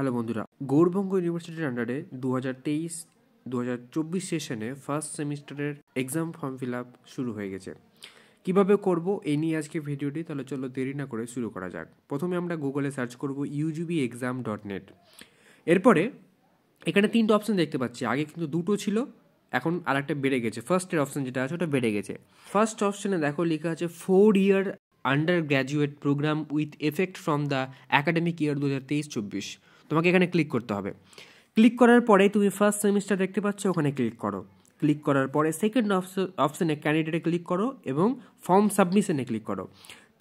Hello বন্ধুরা, গৌড়বঙ্গ ইউনিভার্সিটির আন্ডারে 2023-2024 সেশনে ফার্স্ট সেমিস্টারের এক্সাম ফর্ম ফিল আপ শুরু হয়ে গেছে। কিভাবে করব এই নিয়ে আজকে ভিডিওটি, তাহলে চলো দেরি না করে শুরু করা যাক। প্রথমে আমরা গুগলে সার্চ করব ugvexam.net। এরপরে এখানে তিনটে অপশন দেখতে পাচ্ছি, আগে কিন্তু দুটো ছিল, এখন আর একটা বেড়ে গেছে। ফার্স্টের অপশন যেটা আছে ওটা বেড়ে গেছে। ফার্স্ট অপশনে দেখো লেখা আছে 4 year undergraduate program with effect from the academic year 2023-24। তোমাকে এখানে ক্লিক করতে হবে। ক্লিক করার পরে তুমি ফার্স্ট সেমিস্টার দেখতে পাচ্ছ, ওখানে ক্লিক করো। ক্লিক করার পরে সেকেন্ড অপশনে ক্যান্ডিডেটে ক্লিক করো এবং ফর্ম সাবমিশনে ক্লিক করো।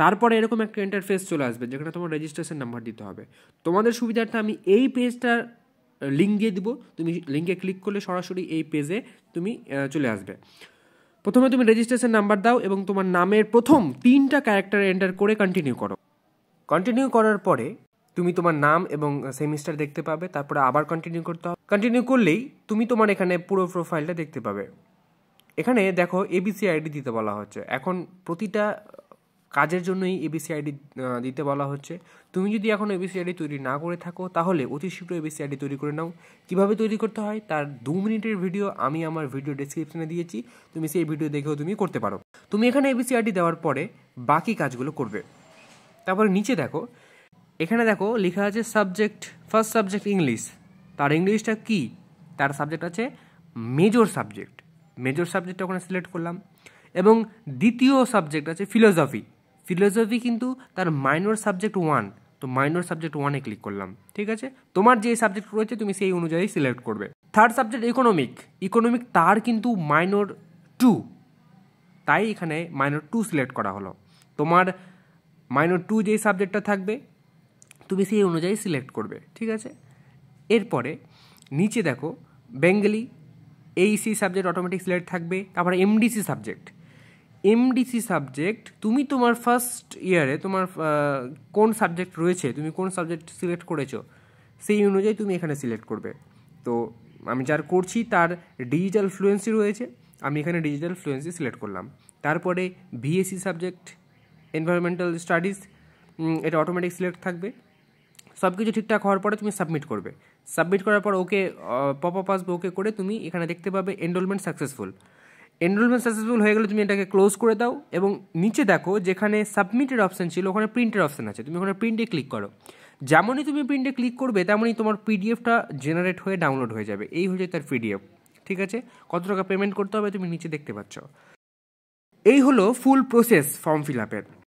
তারপরে এরকম একটা ইন্টারফেস চলে আসবে যেখানে তোমার রেজিস্ট্রেশন নাম্বার দিতে হবে। তোমাদের সুবিধার্থে আমি এই পেজটার লিঙ্ক দিয়ে দিব, তুমি লিঙ্কে ক্লিক করলে সরাসরি এই পেজে তুমি চলে আসবে। প্রথমে তুমি রেজিস্ট্রেশন নাম্বার দাও এবং তোমার নামের প্রথম 3টা ক্যারেক্টার এন্টার করে কন্টিনিউ করো। কন্টিনিউ করার পরে তুমি তোমার নাম এবং সেমিস্টার দেখতে পাবে, তারপরে আবার কন্টিনিউ করতে হবে। কন্টিনিউ করলেই তুমি তোমার এখানে পুরো প্রোফাইলটা দেখতে পাবে। এখানে দেখো এবিসি আইডি দিতে বলা হচ্ছে। এখন প্রতিটা কাজের জন্যই এবিসি আইডি দিতে বলা হচ্ছে। তুমি যদি এখন এবিসি আইডি তৈরি না করে থাকো তাহলে অতি শীঘ্র এবিসি আইডি তৈরি করে নাও। কীভাবে তৈরি করতে হয় তার 2 মিনিটের ভিডিও আমি আমার ভিডিও ডেসক্রিপশনে দিয়েছি, তুমি সেই ভিডিও দেখেও তুমি করতে পারো। তুমি এখানে এবিসি আইডি দেওয়ার পরে বাকি কাজগুলো করবে। তারপরে নিচে দেখো, এখানে দেখো লেখা আছে সাবজেক্ট, ফার্স্ট সাবজেক্ট ইংলিশ। তার ইংলিশটা কি, তার সাবজেক্ট আছে মেজর সাবজেক্ট। মেজর সাবজেক্টটা ওখানে সিলেক্ট করলাম। এবং দ্বিতীয় সাবজেক্ট আছে ফিলোসফি। ফিলোসফি কিন্তু তার মাইনর সাবজেক্ট 1, তো মাইনর সাবজেক্ট 1-এ ক্লিক করলাম। ঠিক আছে, তোমার যে সাবজেক্ট রয়েছে তুমি সেই অনুযায়ী সিলেক্ট করবে। থার্ড সাবজেক্ট ইকোনমিক তার কিন্তু মাইনর 2, তাই এখানে মাইনর 2 সিলেক্ট করা হলো। তোমার মাইনর 2 যেই সাবজেক্টটা থাকবে তুমি সেই অনুযায়ী সিলেক্ট করবে। ঠিক আছে, এরপরে নিচে দেখো Bengali, Aisi subject automatic select থাকবে। তারপরে এমডিসি সাবজেক্ট তুমি তোমার ফার্স্ট ইয়ারে তোমার কোন সাবজেক্ট রয়েছে, তুমি কোন সাবজেক্ট সিলেক্ট করেছো সেই অনুযায়ী তুমি এখানে সিলেক্ট করবে। তো আমি যার করছি তার ডিজিটাল ফ্লুয়েন্সি রয়েছে, আমি এখানে ডিজিটাল ফ্লুয়েন্সি সিলেক্ট করলাম। তারপরে ভিএসসি সাবজেক্ট এনভায়রনমেন্টাল স্টাডিজ, এটা অটোমেটিক সিলেক্ট থাকবে। সব কিছু ঠিকঠাক হওয়ার পরে তুমি সাবমিট করবে। সাবমিট করার পর ওকে পপ আপ আসবে, ওকে করে তুমি এখানে দেখতে পাবে এনরোলমেন্ট সাকসেসফুল হয়ে গেলে তুমি এটাকে ক্লোজ করে দাও। এবং নিচে দেখো যেখানে সাবমিটের অপশান ছিল ওখানে প্রিন্টের অপশান আছে, তুমি ওখানে প্রিন্টে ক্লিক করো। যেমনই তুমি প্রিন্টে ক্লিক করবে তেমনই তোমার পিডিএফটা জেনারেট হয়ে ডাউনলোড হয়ে যাবে। এই হচ্ছে তার পিডিএফ। ঠিক আছে, কত টাকা পেমেন্ট করতে হবে তুমি নিচে দেখতে পাচ্ছ। এই হলো ফুল প্রসেস ফর্ম ফিল আপের।